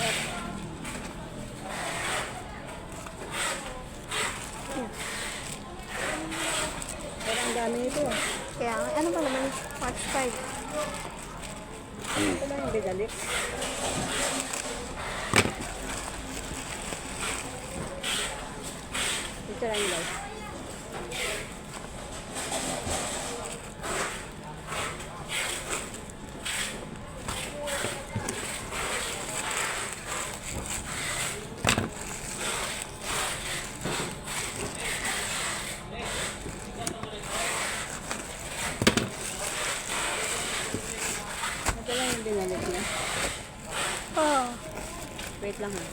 Sarap. Pero ang dami nito. Kaya, ano ba naman? March 5. Ito lang yung bidalik. Ito lang guys. Ito lang yung binalik niya. Oh. Wait lang ha.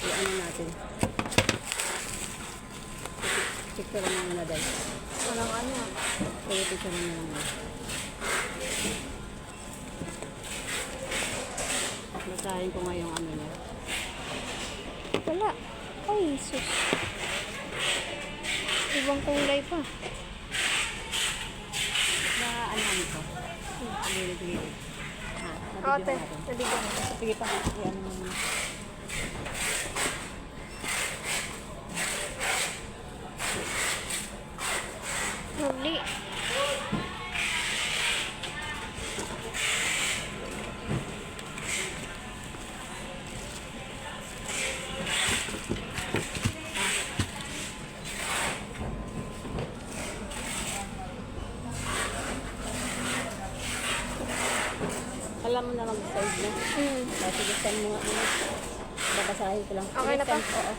I-ano natin. Picture lang muna dahil. Walang ano. Pwede picture na lang. Basahin ko nga yung ano niya. Wala. Ay, sus. Ibang kulay pa. Na ano nito? Gilid-gilid. Ate, Nabigyan natin. nabigyan mo. Sige pa. I-ano mo muna. Lovely. Alam mo na mag-save na. Kasi gusto mo nga. Babasahin ko lang. Okay na pa? Oo.